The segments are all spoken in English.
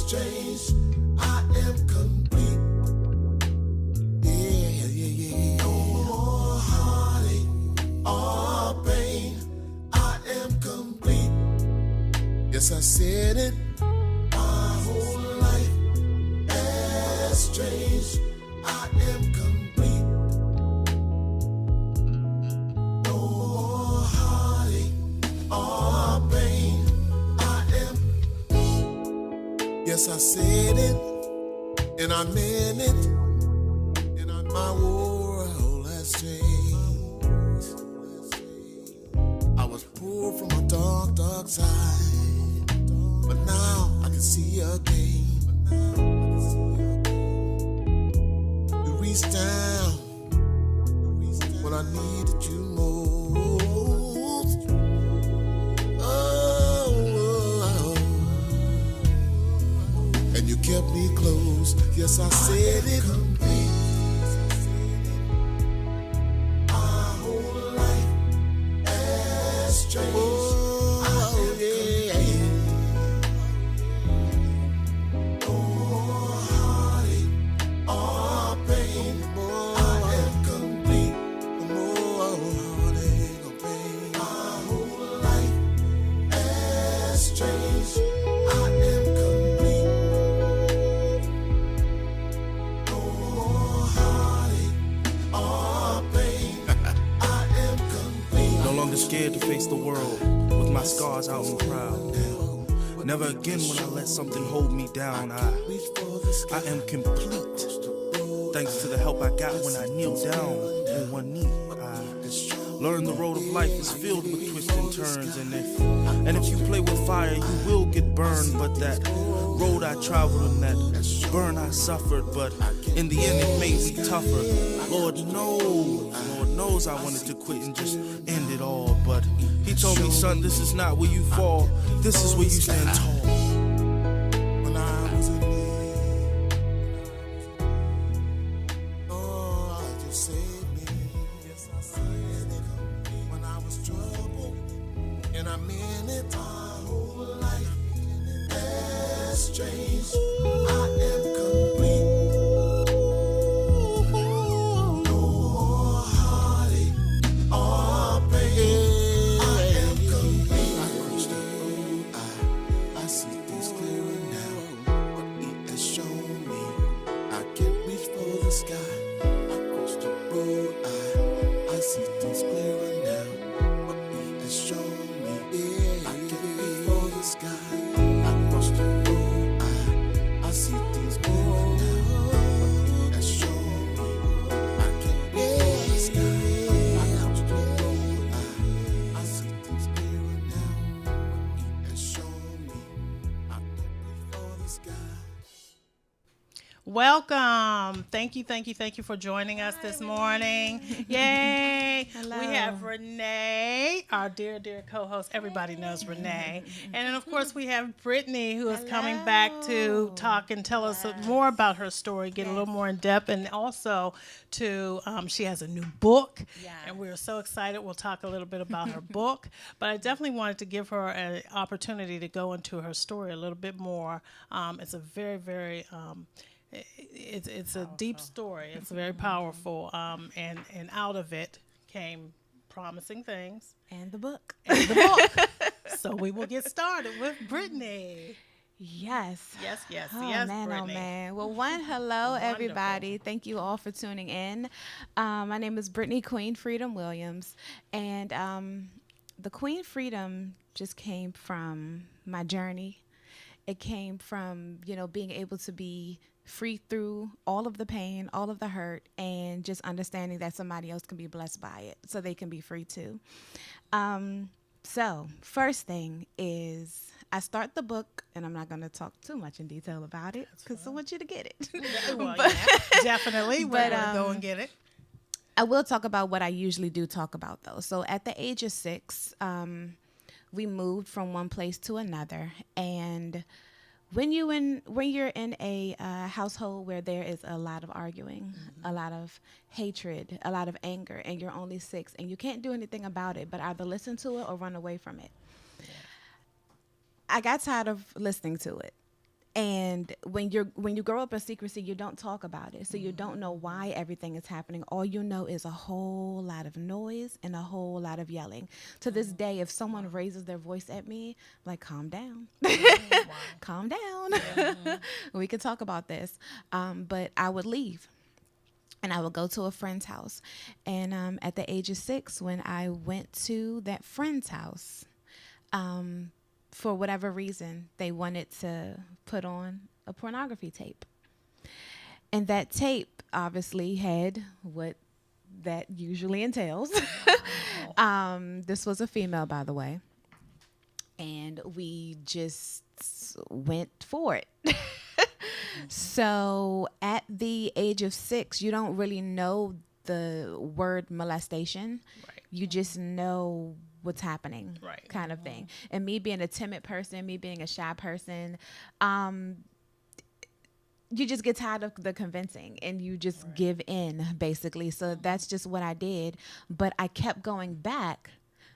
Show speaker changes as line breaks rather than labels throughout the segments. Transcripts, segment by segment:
changed. I am complete. Yeah, yeah, yeah. No more heartache or pain. I am complete. Yes, I said it. My whole life has changed. I am complete. No more heartache or pain. I am. Yes, I said it, and I meant it. And my world has changed. I was poor from a dark, dark side, but now I can see again. You reached down when I needed you most. Oh, and you kept me close. Yes, I said it. Our whole life has changed. Oh, yeah. No more heartache or pain. I am complete. No more heartache or pain. Our whole life has changed. I am complete. No more heartache or pain. I am complete.
No longer scared to face the world with my scars out and proud. Never again will I let something hold me down. I am complete. Thanks to the help I got when I kneeled down on one knee. I learned the road of life is filled with twists and turns, and if you play with fire, you will get burned. But that road I traveled and that burn I suffered, but in the end it made me tougher. Lord knows I wanted to quit and just end it all, but he told me, son, this is not where you fall, this is where you stand tall.
When I was in need, oh, I just saved me. Yes, I said it. When I was troubled, and I meant it. My whole life has changed. I am complete. No more heartache or pain. I am complete. I crossed the road. I see things clearer now. What he has shown me, I can't reach for the sky. I crossed the road. I see things clearer now. What he has shown me, I can't reach for the sky. I crossed the road. I see things clearer now. What he has shown me, I can't reach for the sky. I crossed the road. I see things clearer now. What he has shown me, I can't reach for the sky.
Welcome. Thank you for joining us this morning. Yay.
Hello.
We have Renee, our dear co-host. Everybody knows Renee. And then, of course, we have Brittany, who is coming back to talk and tell us more about her story, get a little more in depth, and also to, she has a new book. And we're so excited. We'll talk a little bit about her book. But I definitely wanted to give her an opportunity to go into her story a little bit more. It's a very, very... It's a deep story. It's very powerful, and out of it came promising things
And the book.
and the book. So we will get started with Brittany.
Yes.
Yes,
Oh,
yes,
man,
Brittany.
oh, man. Well, hello, everybody. Thank you all for tuning in. My name is Brittany Queen Freedom Williams, and the Queen Freedom just came from my journey. It came from, being able to be free through all of the pain, all of the hurt, and just understanding that somebody else can be blessed by it so they can be free too. So first thing is I start the book, and I'm not going to talk too much in detail about it because I want you to get it.
Well, yeah, definitely. We're going to go and get it.
I will talk about what I usually do talk about, though. So at the age of 6, we moved from one place to another, and when you're in a household where there is a lot of arguing, a lot of hatred, a lot of anger, and you're only 6, and you can't do anything about it but either listen to it or run away from it. I got tired of listening to it. And when you grow up in secrecy, you don't talk about it. So you don't know why everything is happening. All you know is a whole lot of noise and a whole lot of yelling. To this day, if someone raises their voice at me, I'm like, calm down. Calm down. We can talk about this. But I would leave. And I would go to a friend's house. And at the age of 6, when I went to that friend's house, for whatever reason, they wanted to put on a pornography tape. And that tape obviously had what that usually entails. This was a female, by the way. And we just went for it. So at the age of 6, you don't really know the word molestation.
Right.
You just know what's happening,
Right.
kind of thing. And me being a timid person, me being a shy person, you just get tired of the convincing and you just give in, basically. So that's just what I did. But I kept going back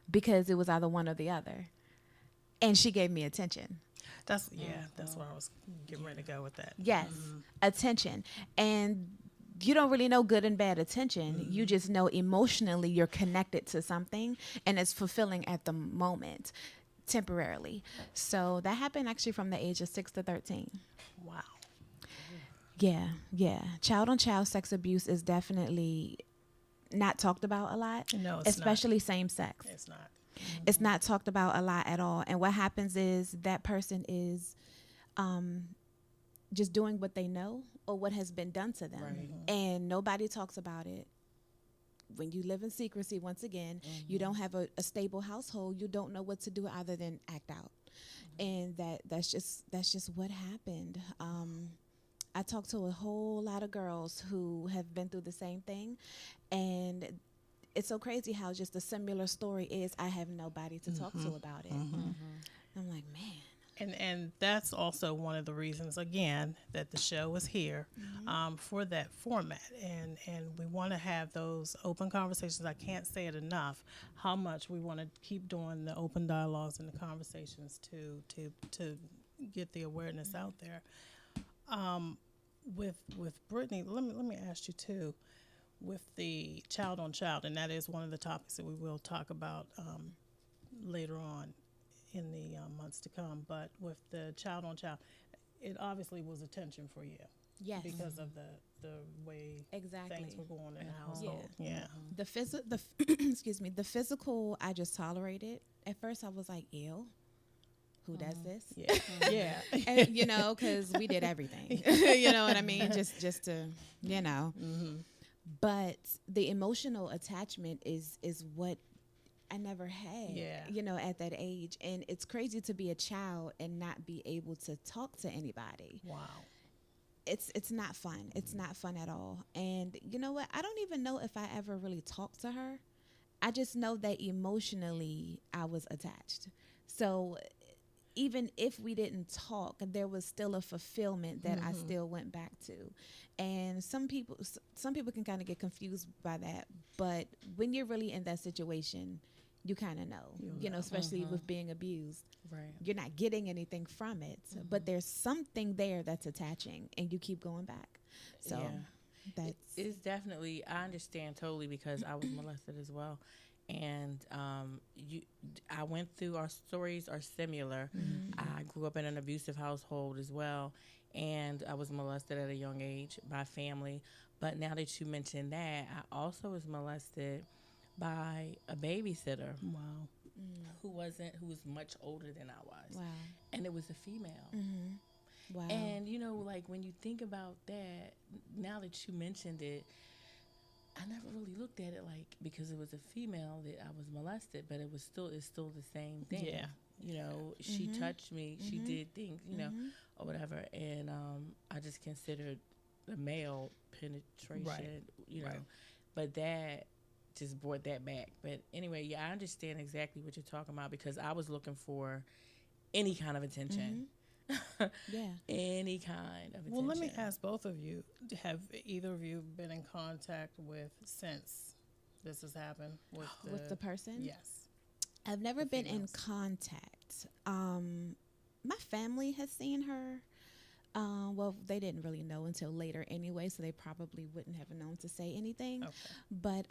because it was either one or the other. And she gave me attention.
That's where I was getting ready to go with that.
Yes, attention. And you don't really know good and bad attention. You just know emotionally you're connected to something and it's fulfilling at the moment, temporarily. So that happened actually from the age of 6 to 13.
Wow.
Yeah. Child on child sex abuse is definitely not talked about a lot.
No, it's
especially same sex.
It's not.
It's not talked about a lot at all. And what happens is that person is just doing what they know or what has been done to them.
Right.
And nobody talks about it. When you live in secrecy, once again, you don't have a stable household. You don't know what to do other than act out. And that's just what happened. I talked to a whole lot of girls who have been through the same thing. And it's so crazy how just a similar story is I have nobody to talk to about it. I'm like, man.
And that's also one of the reasons, again, that the show is here for that format. And we want to have those open conversations. I can't say it enough, how much we want to keep doing the open dialogues and the conversations to get the awareness out there. With Brittany, let me ask you too, with the child on child, and that is one of the topics that we will talk about later on in the months to come. But with the child on child, it obviously was attention for you.
Yes.
Because of the way
Exactly.
things were going in the household. Yeah.
Excuse me, the physical I just tolerated. At first I was like, ew. Who does this?
Yeah. Yeah.
And, you know, because we did everything. You know what I mean? Just to, you know. But the emotional attachment is what I never had, you know, at that age. And it's crazy to be a child and not be able to talk to anybody.
Wow.
It's not fun. It's not fun at all. And you know what? I don't even know if I ever really talked to her. I just know that emotionally I was attached. So even if we didn't talk, there was still a fulfillment that I still went back to. And some people can kind of get confused by that. But when you're really in that situation, you kind of know, you know, especially with being abused.
Right.
You're not getting anything from it, but there's something there that's attaching and you keep going back. So
it's definitely, I understand totally because I was molested as well. And I went through, our stories are similar. I grew up in an abusive household as well, and I was molested at a young age by family. But now that you mentioned that, I also was molested by a babysitter.
Wow.
Who was much older than I was.
Wow.
And it was a female.
Wow.
And, you know, like when you think about that, now that you mentioned it, I never really looked at it like because it was a female that I was molested, but it's still the same thing.
Yeah.
You know, she touched me, she did things, you know, or whatever. And I just considered the male penetration, you know, but that just brought that back. But anyway, yeah, I understand exactly what you're talking about because I was looking for any kind of attention.
Yeah.
Any kind of attention.
Well, let me ask both of you, have either of you been in contact with since this has happened?
With the person?
Yes.
I've never been in contact. My family has seen her. Well, they didn't really know until later anyway, so they probably wouldn't have known to say anything.
Okay.
But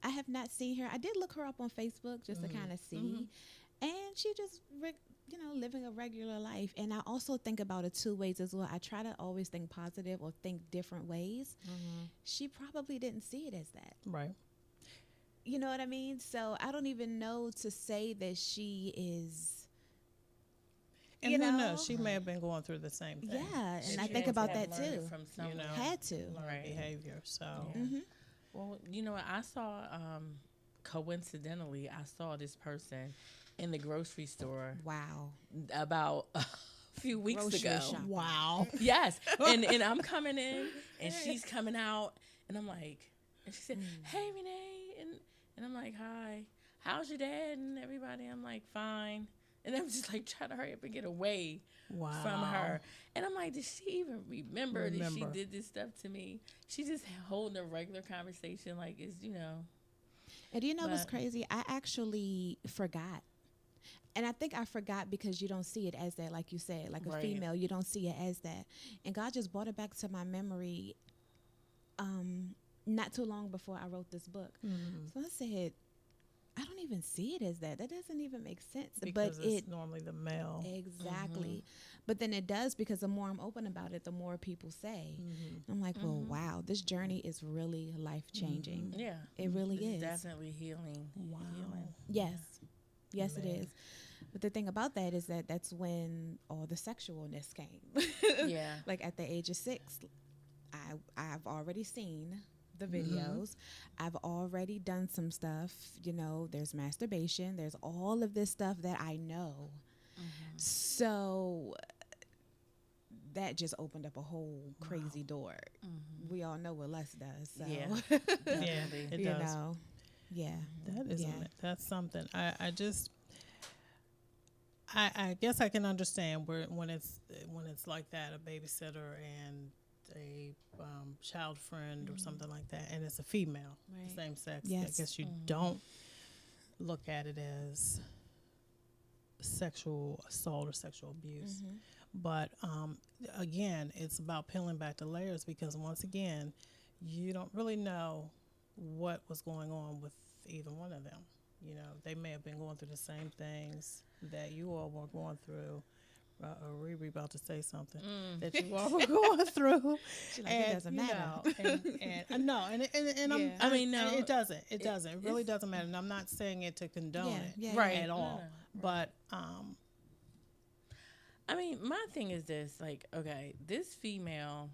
I have not seen her. I did look her up on Facebook just to kind of see, and she just, living a regular life. And I also think about it two ways as well. I try to always think positive or think different ways. She probably didn't see it as that.
Right.
You know what I mean? So I don't even know to say that she is.
And
You
who
know?
knows? She may have been going through the same thing.
Yeah, and
She
I think
had
about
to have
that
learned
too.
From someone.
Had to.
Learned behavior. So.
Yeah. Well, you know what? I saw, coincidentally, I saw this person in the grocery store
Wow.
about a few weeks
Grocery
ago.
shop.
Wow.
Yes. And I'm coming in and she's coming out and I'm like, and she said, hey, Renee. And I'm like, hi, how's your dad and everybody? I'm like, fine. And I'm just like trying to hurry up and get away from her. And I'm like, did she even remember that she did this stuff to me? She just holding a regular conversation like it's,
And do you know what's
But-
crazy? I actually forgot. And I think I forgot because you don't see it as that, like you said, like a
Right.
female, you don't see it as that. And God just brought it back to my memory not too long before I wrote this book. So I said, I don't even see it as that. That doesn't even make sense.
Because
but
it's
it
normally the male.
exactly. But then it does, because the more I'm open about it, the more people say. I'm like, well, wow, this journey is really life changing.
Yeah.
It really
It's
is.
definitely healing.
Wow.
Healing.
Yes. Yes, it
Man.
is. But the thing about that is that that's when all the sexualness came.
Yeah.
Like at the age of 6, I've already seen the videos. I've already done some stuff. There's masturbation. There's all of this stuff that I know. So that just opened up a whole crazy door. We all know what lust does. So,
Yeah.
Yeah,
Definitely.
it
you
does.
know, yeah.
That is
Yeah.
that's something. I guess I can understand when it's like that, a babysitter and a child friend or something like that, and it's a female,
Right.
same sex.
Yes.
I guess you don't look at it as sexual assault or sexual abuse. But again, it's about peeling back the layers, because once again, you don't really know what was going on with either one of them. They may have been going through the same things that you all were going through. Riri about to say something that you all were going through.
She's like, it doesn't matter.
And no, and
Yeah.
I mean, no,
it doesn't. It doesn't. It really
it's-
doesn't matter. And I'm not saying it to condone
Yeah,
it
yeah,
Right.
at
No,
all.
no,
But
I mean, my thing is this, like, okay, this female,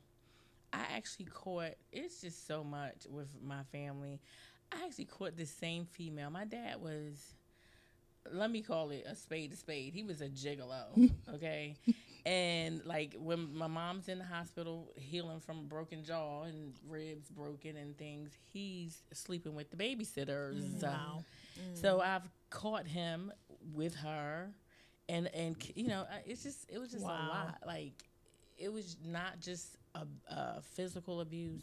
I actually caught, it's just so much with my family. I actually caught this same female. My dad was, let me call it a spade. He was a gigolo, okay? And, like, when my mom's in the hospital healing from a broken jaw and ribs broken and things, he's sleeping with the babysitters.
Wow.
So I've caught him with her. And it was just a
Wow.
lot. Like, it was not just a physical abuse.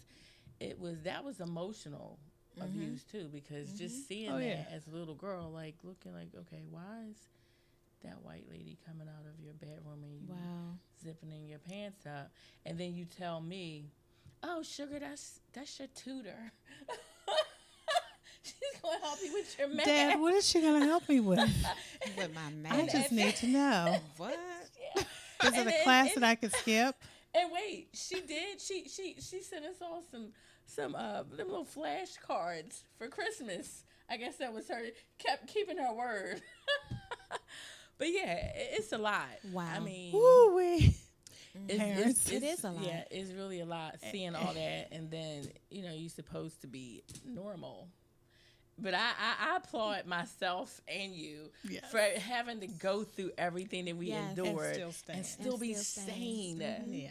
That was emotional abuse too, because just seeing
Oh,
that
yeah.
as a little girl, like looking like, okay, why is that white lady coming out of your bedroom and you
Wow.
zipping in your pants up, and then you tell me, oh, sugar, that's your tutor. She's gonna help you with your math.
Dad, what is she gonna help me with?
With my
I
man.
just need to know.
What?
Yeah.
Is it a class that I could skip?
And wait, she did. She sent us all some them little flashcards for Christmas. I guess that was her keeping her word. But yeah, it's a lot.
Wow.
I mean,
Woo wee.
it's,
It is a lot.
Yeah, it's really a lot seeing all that, and then you're supposed to be normal. But I applaud myself and you
Yes.
for having to go through everything that we
Yes.
endured
And still stand.
and still be
still
sane.
stand.
Yeah.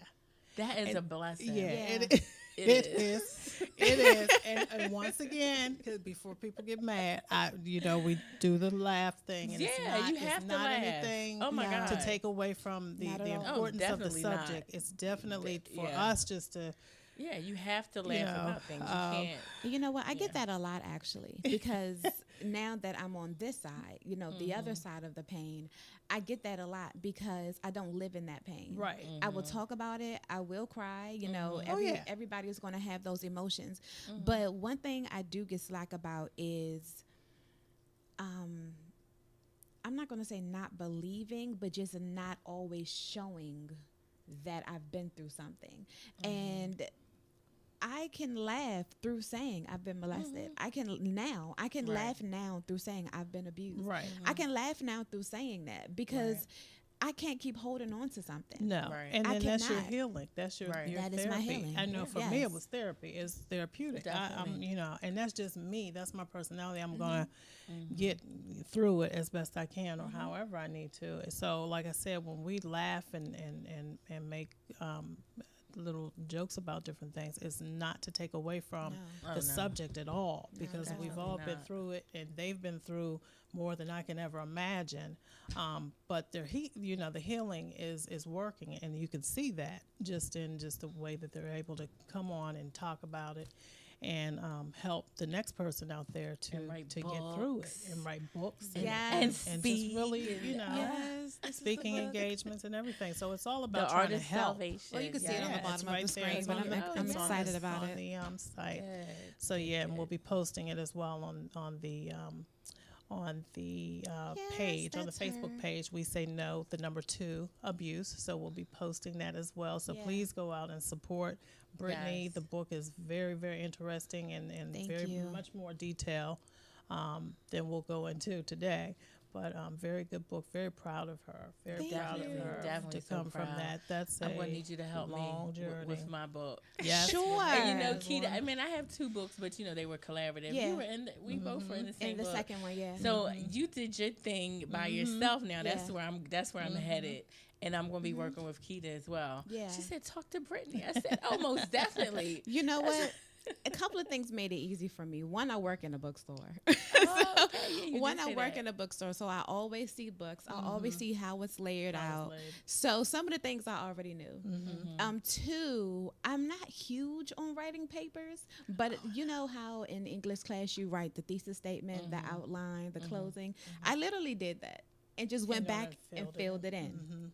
That is a blessing.
Yeah,
Yeah.
it is.
It
It
is.
is. It is. And once again, 'cause before people get mad, we do the laugh thing, and
Yeah,
it's
you have
not
to laugh.
anything
Oh my
No.
to
God.
take away from the
Not at all.
importance of the
definitely not.
subject. It's definitely for
Yeah.
us just to
Yeah, you have to laugh
know,
about things. You can't.
You know what? I get that a lot actually, because now that I'm on this side, you know, the other side of the pain, I get that a lot because I don't live in that pain.
Right.
I will talk about it. I will cry. You know, everybody is going to have those emotions. But one thing I do get slack about is, I'm not going to say not believing, but just not always showing that I've been through something. And I can laugh through saying I've been molested. I can laugh now through saying I've been abused.
Right.
I can laugh now through saying that because I can't keep holding on to something.
No,
Right.
and
I
then that's your
cannot.
healing. That's your your
That
therapy.
is my healing.
I know for me it
Yes.
was therapy. It's therapeutic.
Definitely.
You know, and that's just me. That's my personality. I'm gonna get through it as best I can, or however I need to. So, like I said, when we laugh and make little jokes about different things, it's not to take away from the subject at all, because we've all been through it, and they've been through more than I can ever imagine. But the healing is working, and you can see that just in the way that they're able to come on and talk about it, and help the next person out there to get through it, and write books, and just really, speaking engagements and everything. So it's all about
The
trying to
artist
help.
salvation.
Well, you can see it on the
It's
bottom of
right
the
there.
screen,
It's
but
on
I'm
it's on
excited
the-
about
on
it.
the site.
Good.
So and we'll be posting it as well on the page, on the
that's
Facebook
her.
page. We say no, the number 2 abuse. So we'll be posting that as well. So
Yeah.
please go out and support Brittany.
Yes.
The book is very, very interesting and
Thank
very
you.
much more detail than we'll go into today. But very good book. Very proud of her. Very
Thank
proud of
you.
her
Definitely
to
so
come from
proud.
that. That's
I'm gonna need you to help
long
me
journey.
with my book.
Yes.
Sure.
And you know,
Yes.
Keita, I mean, I have 2 books, but they were collaborative.
Yeah.
You were we both were in the same
In the
book.
second one, yeah.
So you did your thing by yourself. Now that's
Yeah.
where I'm headed, and I'm gonna be working with Keita as well.
Yeah.
She said, "Talk to Brittany." I said, "Oh, most definitely."
You know what? A couple of things made it easy for me. One, I work in a bookstore.
Oh, okay. Yeah, you
One,
did
I
say
work
that.
in a bookstore, so I always see books. I always see how it's layered
How
out.
it's laid.
So some of the things I already knew. Two, I'm not huge on writing papers, but you know how in English class you write the thesis statement, the outline, the closing. I literally did that and just went
know,
back and filled it in.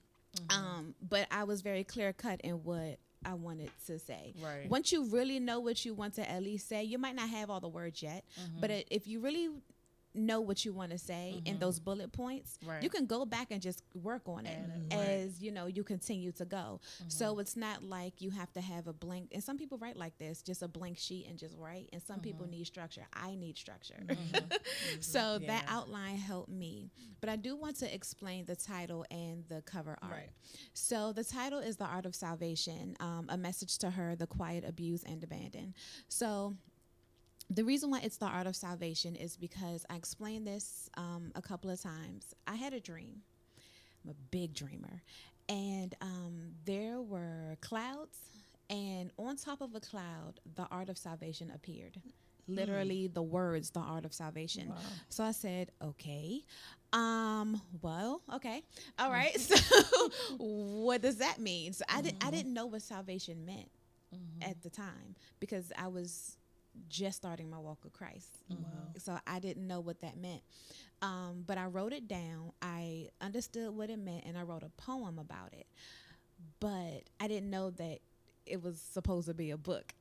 But I was very clear cut in what I wanted to say.
Right.
Once you really know what you want to at least say, you might not have all the words yet, but if you really know what you want to say in those bullet points,
Right.
you can go back and just work on it as you continue to go. So it's not like you have to have a blank, and some people write like this, just a blank sheet and just write, and some people need structure. I need structure. So that outline helped me. But I do want to explain the title and the cover art.
Right.
So the title is The Art of Salvation, a message to her, the quiet abuse and abandon. So the reason why it's The Art of Salvation is because I explained this a couple of times. I had a dream. I'm a big dreamer. And there were clouds, and on top of a cloud, The Art of Salvation appeared. Literally the words, The Art of Salvation.
Wow.
So I said, okay. Well, okay. All right. So what does that mean? So I didn't know what salvation meant at the time, because I was just starting my walk with Christ. So I didn't know what that meant. But I wrote it down. I understood what it meant, and I wrote a poem about it. But I didn't know that it was supposed to be a book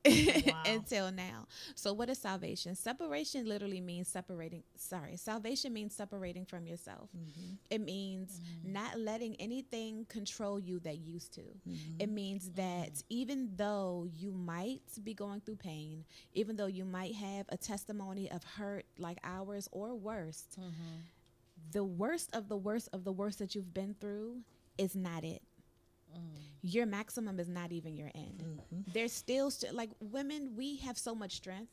until now. So what is salvation? Separation literally means salvation means separating from yourself. It means not letting anything control you that used to. It means that even though you might be going through pain, even though you might have a testimony of hurt like ours or worse, the worst of the worst of the worst that you've been through is not it. Your maximum is not even your end. There's still like women, we have so much strength,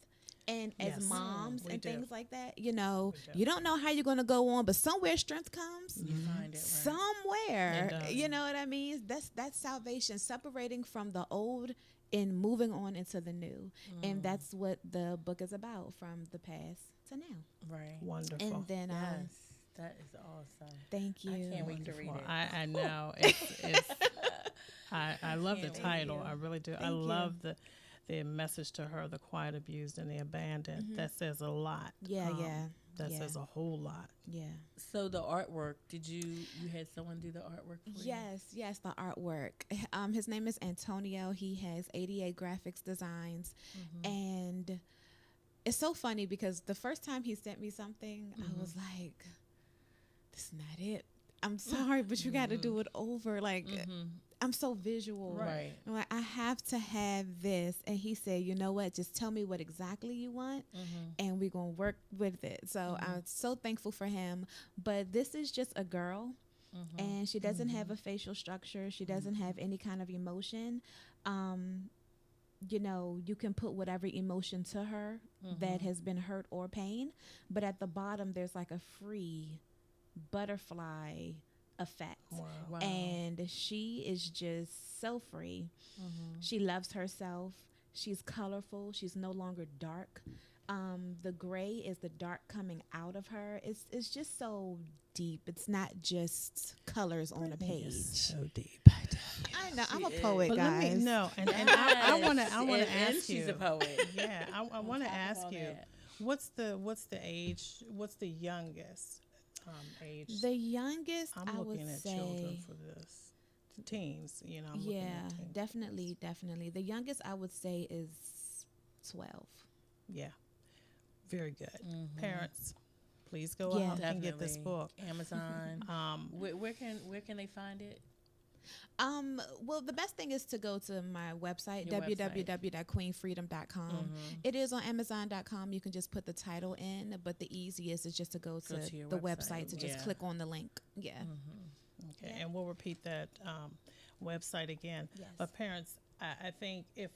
and
Yes.
as moms
We
and
do.
things like that,
We do.
you don't know how you're going to go on, but somewhere strength comes.
You find it, right?
Somewhere,
It does.
you know what I mean? That's salvation, separating from the old and moving on into the new. And that's what the book is about, from the past to now.
Right.
Wonderful.
And then
Yes. That is awesome.
thank you.
I can't wait to read
Well,
it.
I know. It's I love the
Can't wait.
title.
Thank you.
I really do. I
Thank you.
love the message to her, the quiet abused and the abandoned. That says a lot.
Yeah, yeah.
that
Yeah.
says a whole lot.
Yeah.
So the artwork, you had someone do the artwork for you?
Yes, the artwork. His name is Antonio. He has 88 graphics designs, and it's so funny because the first time he sent me something, I was like, "This is not it. I'm sorry, but you got to do it over." Like, I'm so visual.
Right.
I'm like, I have to have this. And he said, "You know what? Just tell me what exactly you want, and we're going to work with it." So I'm so thankful for him. But this is just a girl, and she doesn't have a facial structure. She doesn't have any kind of emotion. You know, you can put whatever emotion to her that has been hurt or pain. But at the bottom, there's like a free butterfly effect.
Wow.
And she is just so free. She loves herself. She's colorful. She's no longer dark. The gray is the dark coming out of her. It's just so deep. It's not just colors on a page.
So deep.
I know. I'm a poet,
But
guys.
let me know, and I want to
And
ask you.
she's a poet.
Yeah, I want to
top of
ask
all
you,
that.
what's the age? What's the youngest age?
The youngest,
I'm
I would
looking at
say,
children for this. Teens, you know. I'm looking
yeah,
at teens.
definitely. The youngest I would say is 12.
Yeah, very good.
Mm-hmm.
Parents, please go
Yeah.
out and get this book.
Amazon. Where can they find it?
Well, the best thing is to go to my website,
Your website.
www.queenfreedom.com. It is on Amazon.com. You can just put the title in, but the easiest is just to go to
your
the
website.
website to just
Yeah.
click on the link. Yeah.
Okay, and we'll repeat that website again.
Yes.
But parents, I think if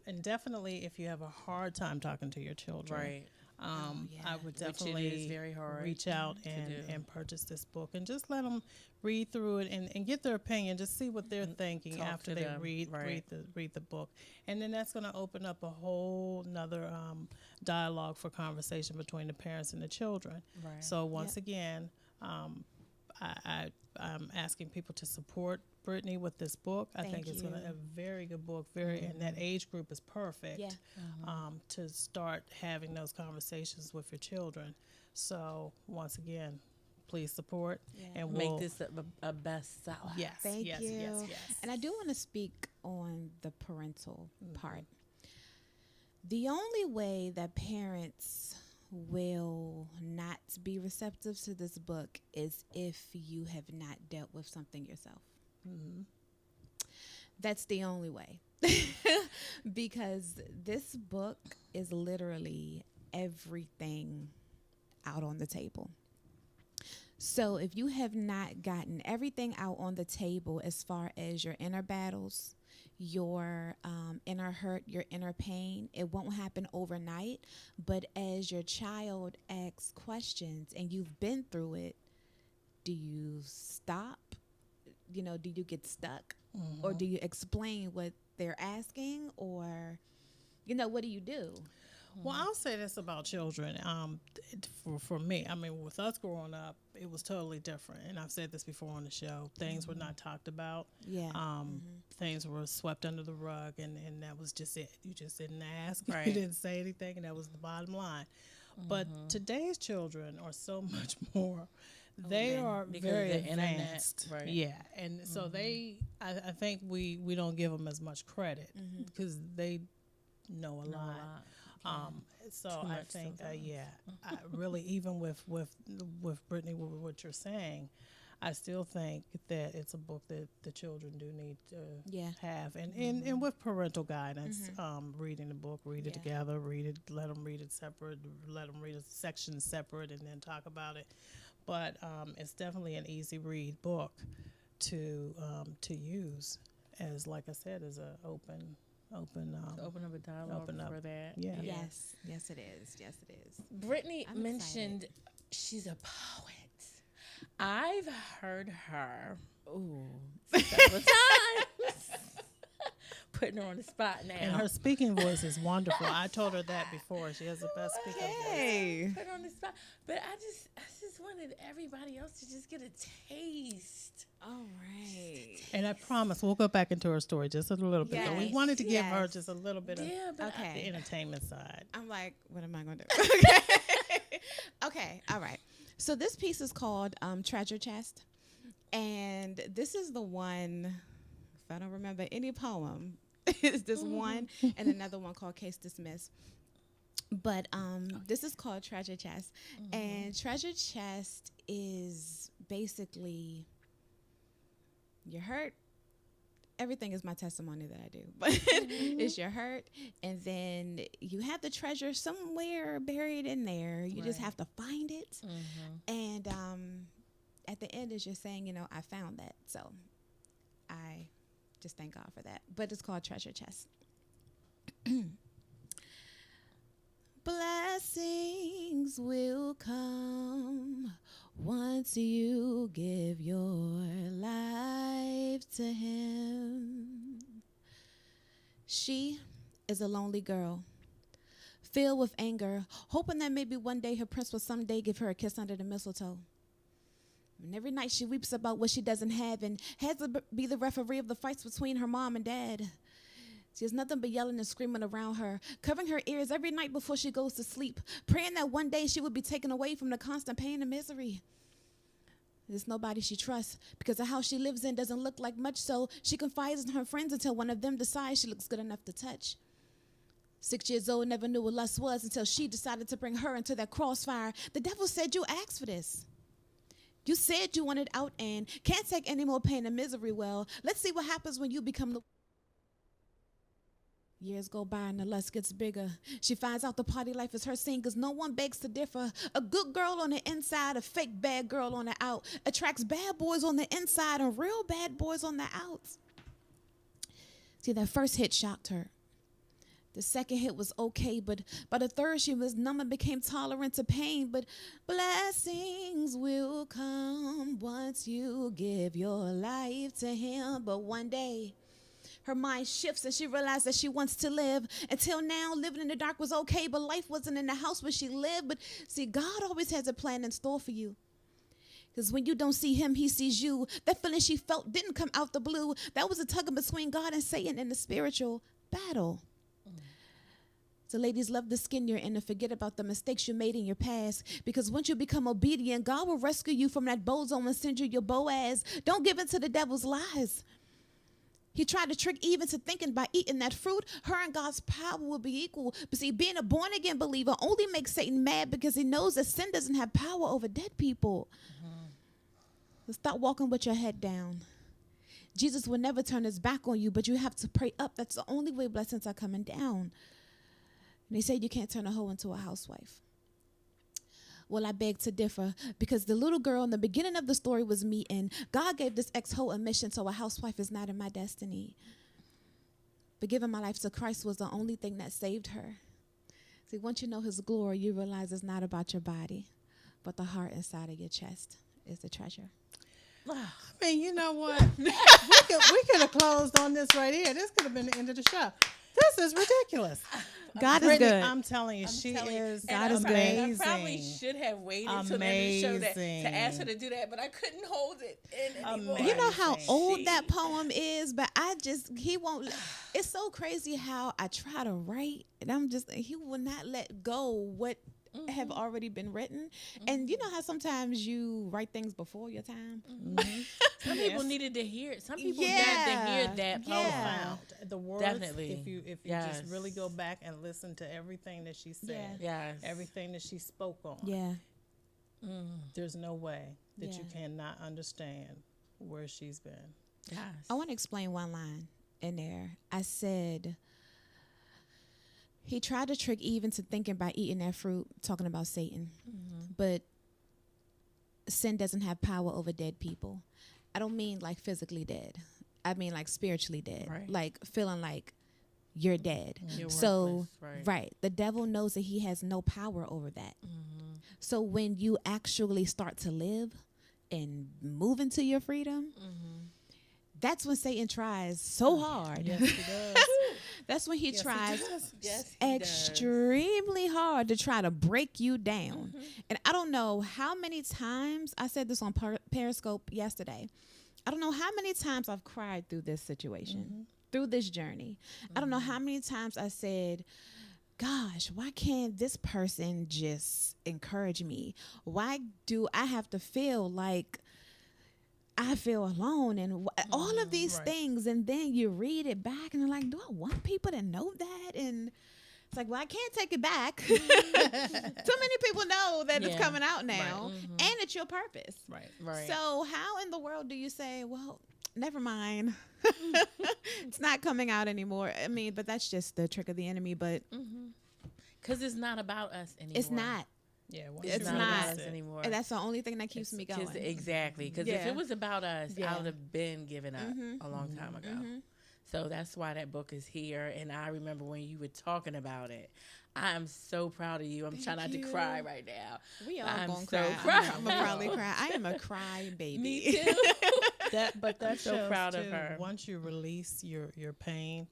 and definitely if you have a hard time talking to your children,
Right.
I would
Which it
definitely
is very hard
reach out
to do.
and purchase this book and just let them read through it and get their opinion. Just see what they're thinking
Talk
after
to
they
them, right.
read the book, and then that's going to open up a whole nother dialogue for conversation between the parents and the children.
Right.
So once again, I'm asking people to support Brittany with this book. I
Thank
think it's
you.
a very good book. And that age group is perfect
Yeah.
to start having those conversations with your children. So once again, please support and we'll
Make this a bestseller.
Yes,
Thank
yes,
you.
yes, yes.
And I do want to speak on the parental part. The only way that parents will not be receptive to this book is if you have not dealt with something yourself. That's the only way. Because this book is literally everything out on the table. So if you have not gotten everything out on the table as far as your inner battles, your inner hurt, your inner pain, it won't happen overnight. But as your child asks questions and you've been through it, do you stop? You know, do you get stuck? Or do you explain what they're asking? Or, you know, what do you do?
Well, I'll say this about children. For me, I mean, with us growing up, it was totally different. And I've said this before on the show. Things were not talked about.
Yeah.
Things were swept under the rug, and that was just it. You just didn't ask.
Right.
You didn't say anything, and that was the bottom line. But today's children are so much more. They are
Because
very
the internet,
advanced.
right.
Yeah. And so I think we don't give them as much credit because they know a lot. So
Too
I
much
think,
sometimes.
I really, even with Brittany, with what you're saying, I still think that it's a book that the children do need to have, and with parental guidance, reading the book, read it together, read it, let them read it separate, let them read a section separate, and then talk about it. But it's definitely an easy read book to use as, like I said, as a open.
To open up a dialogue
Open up.
for that.
Yeah.
Yes. Yes, it is. Yes, it is.
Brittany
I'm
mentioned she's a poet. I've heard her several times. Putting her on the spot now.
And her speaking voice is wonderful. I told her that before. She has the best speaking voice.
Hey.
Put her on the spot. But I just just wanted everybody else to just get a taste.
All right.
And I promise we'll go back into her story just a little bit. But we
Yes,
wanted to give her
yes.
just a little bit of
But
the
Okay.
entertainment side.
I'm like, what am I going to do? Okay. All right. So this piece is called Treasure Chest. And this is the one, if I don't remember any poem, it's this one and another one called Case Dismissed. But this is called Treasure Chest. And Treasure Chest is basically, you're hurt. Everything is my testimony that I do. But it's your hurt. And then you have the treasure somewhere buried in there. You just
Right.
have to find it. And at the end is just saying, you know, I found that. So I just thank God for that. But it's called Treasure Chest. Blessings will come once you give your life to Him. She is a lonely girl, filled with anger, hoping that maybe one day her prince will someday give her a kiss under the mistletoe. And every night she weeps about what she doesn't have and has to be the referee of the fights between her mom and dad. She has nothing but yelling and screaming around her, covering her ears every night before she goes to sleep, praying that one day she would be taken away from the constant pain and misery. There's nobody she trusts because the house she lives in doesn't look like much, so she confides in her friends until one of them decides she looks good enough to touch. 6 years old, never knew what lust was until she decided to bring her into that crossfire. The devil said, you asked for this. You said you wanted out and can't take any more pain and misery. Well, let's see what happens when you become the... Years go by and the lust gets bigger. She finds out the party life is her scene because no one begs to differ. A good girl on the inside, a fake bad girl on the out. Attracts bad boys on the inside and real bad boys on the outs. See, that first hit shocked her. The second hit was okay, but by the third she was numb and became tolerant to pain. But blessings will come once you give your life to Him. But one day, her mind shifts and she realized that she wants to live. Until now, living in the dark was okay, but life wasn't in the house where she lived. But see, God always has a plan in store for you. Because when you don't see Him, He sees you. That feeling she felt didn't come out the blue. That was a tug between God and Satan in the spiritual battle. So ladies, love the skin you're in and forget about the mistakes you made in your past. Because once you become obedient, God will rescue you from that bozo and send you your Boaz. Don't give in to the devil's lies. He tried to trick Eve into thinking by eating that fruit, her and God's power will be equal. But see, being a born-again believer only makes Satan mad because he knows that sin doesn't have power over dead people. So stop walking with your head down. Jesus will never turn His back on you, but you have to pray up. That's the only way blessings are coming down. And they say you can't turn a hoe into a housewife. Well, I beg to differ because the little girl in the beginning of the story was me, and God gave this ex-hoe a mission, so a housewife is not in my destiny. But giving my life to Christ was the only thing that saved her. See, once you know His glory, you realize it's not about your body, but the heart inside of your chest is the treasure.
I mean, you know what? we could have closed on this right here. This could have been the end of the show. This is ridiculous.
God is
Brittany,
good.
I'm telling you, she is
God is good.
amazing.
I probably should have waited till the end of the show to ask her to do that, but I couldn't hold it in anymore.
You know how
Amazing.
old that poem is, but he won't. It's so crazy how I try to write, and he will not let go what have already been written. And you know how sometimes you write things before your time?
Some people needed to hear it. Some people
Yeah.
needed to hear that poem.
Yeah.
Profound. The words,
Definitely.
if you
Yes.
just really go back and listen to everything that she said,
Yes.
everything that she spoke on,
Yeah.
there's no way that you
Yeah.
cannot understand where she's been.
Yes.
I want to explain one line in there. I said, he tried to trick Eve into thinking by eating that fruit, talking about Satan. But sin doesn't have power over dead people. I don't mean like physically dead. I mean like spiritually dead.
Right.
Like feeling like you're dead.
You're
So,
worthless,
right. The devil knows that he has no power over that. So when you actually start to live and move into your freedom, that's when Satan tries so hard.
Yes, she does.
That's when he tries
Yes, he does.
extremely hard to try to break you down. And I don't know how many times I said this on Periscope yesterday. I don't know how many times I've cried through this situation, through this journey. I don't know how many times I said, gosh, why can't this person just encourage me? Why do I have to feel like I feel alone and all of these things? And then you read it back and you're like, do I want people to know that? And it's like, well, I can't take it back. Too many people know that it's coming out now and it's your purpose.
Right.
So how in the world do you say, well, never mind. It's not coming out anymore. I mean, but that's just the trick of the enemy. But
Because it's not about us anymore.
it's not.
Yeah,
It's
not
not.
about us anymore.
And that's the only thing that keeps me going.
Exactly. Because if
Yeah.
it was about us,
Yeah.
I would have been given up a long time ago. So that's why that book is here. And I remember when you were talking about it. I am so proud of you. I'm trying not to cry right now.
We all
I'm
gonna
so
cry.
proud.
I'm gonna probably cry. I am a cry baby.
Me too.
But that
so
shows
proud of
too,
her.
once you release your pain,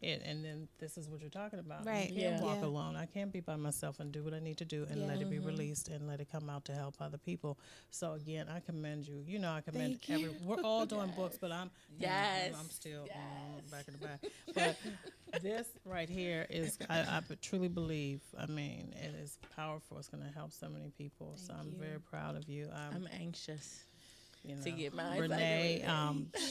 and then this is what you're talking about.
Right.
You can't
Yeah.
walk
Yeah.
alone. I can't be by myself and do what I need to do and
Yeah.
let it be released and let it come out to help other people. So again, I commend you. You know, I commend
Thank you.
we're all doing books, but I'm
Yes.
I'm still back in the back. But this right here is I truly believe. I mean, it is powerful. It's going to help so many people. So I'm
you.
very proud of you.
I'm anxious.
You know,
to get mine.
Renee,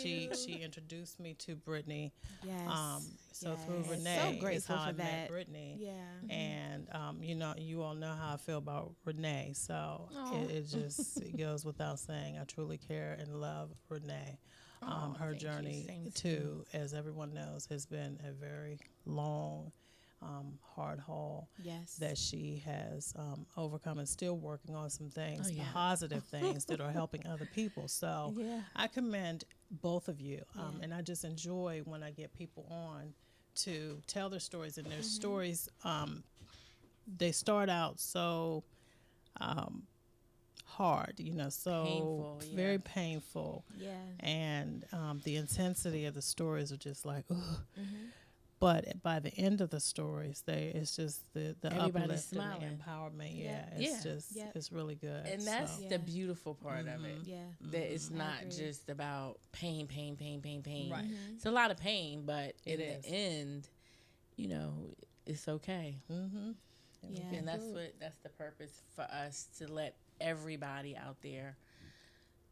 she introduced me to Brittany.
Yes.
So through
Yes.
Renee,
So
is
grateful
how
for
I met
that.
Brittany.
Yeah.
And you know, you all know how I feel about Renee. So it just it goes without saying. I truly care and love Renee. Her
thank you.
journey
Same to
too, as everyone knows, has been a very long, hard haul
Yes.
that she has overcome and still working on some things,
Oh, yeah.
positive things that are helping other people. So
Yeah.
I commend both of you. And I just enjoy when I get people on to tell their stories. And their stories, they start out so hard, you know, so
Painful, yeah.
very painful.
Yeah.
And the intensity of the stories are just like, ugh. But by the end of the stories, it's just the
Everybody's
uplift and the
smiling.
empowerment. Yeah,
Yeah.
it's
Yeah.
just
Yep.
it's really good.
And that's
so.
the beautiful part of it.
Yeah.
That it's not
agree.
just about pain.
Right.
It's a lot of pain, but
It
in
is.
the end, you know, it's okay.
Mm-hmm.
Yeah.
And that's the purpose for us to let everybody out there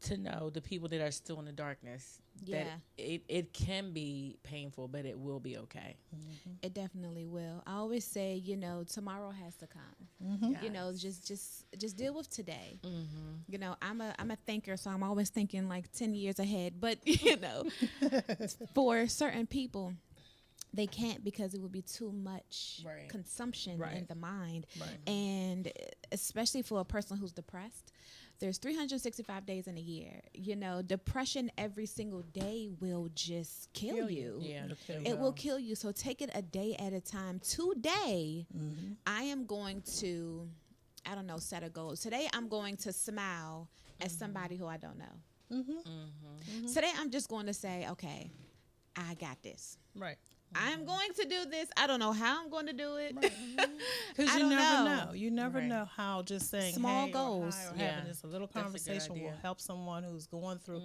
to know, the people that are still in the darkness,
Yeah.
that it can be painful, but it will be okay.
It definitely will. I always say, you know, tomorrow has to come. You know, just deal with today. You know, I'm a thinker, so I'm always thinking like 10 years ahead. But you know, for certain people, they can't, because it would be too much
Right.
consumption in
Right.
the mind.
Right.
And especially for a person who's depressed, there's 365 days in a year. You know, depression every single day will just kill you.
Yeah.
It will kill you. So take it a day at a time. Today, I am going to, I don't know, set a goal. Today, I'm going to smile at somebody who I don't know. Today, I'm just going to say, okay, I got this.
Right.
I'm going to do this. I don't know how I'm going to do it.
Because
I
you
don't
never
know.
know. You never
Right.
know how just saying
Small
hey
goals.
or hi or
Yeah.
having just a little
That's a good
conversation will
idea.
help someone who's going through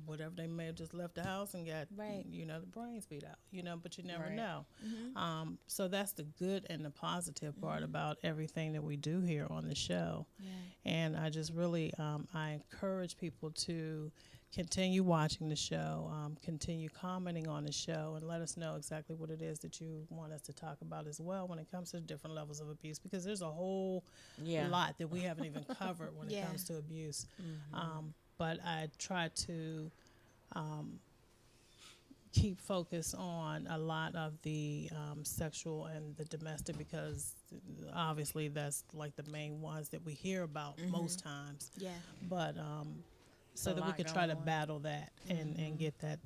whatever. They may have just left the house and got
Right.
you know, the brains beat out. You know, but you never
Right.
know. So that's the good and the positive part about everything that we do here on the show.
Yeah.
And I just really I encourage people to continue watching the show, continue commenting on the show, and let us know exactly what it is that you want us to talk about as well when it comes to different levels of abuse, because there's a whole
Yeah.
lot that we haven't even covered when
Yeah.
it comes to abuse. But I try to keep focus on a lot of the sexual and the domestic, because obviously that's like the main ones that we hear about most times.
Yeah.
But so
a
that we
lot
could try to
going on.
battle that and get that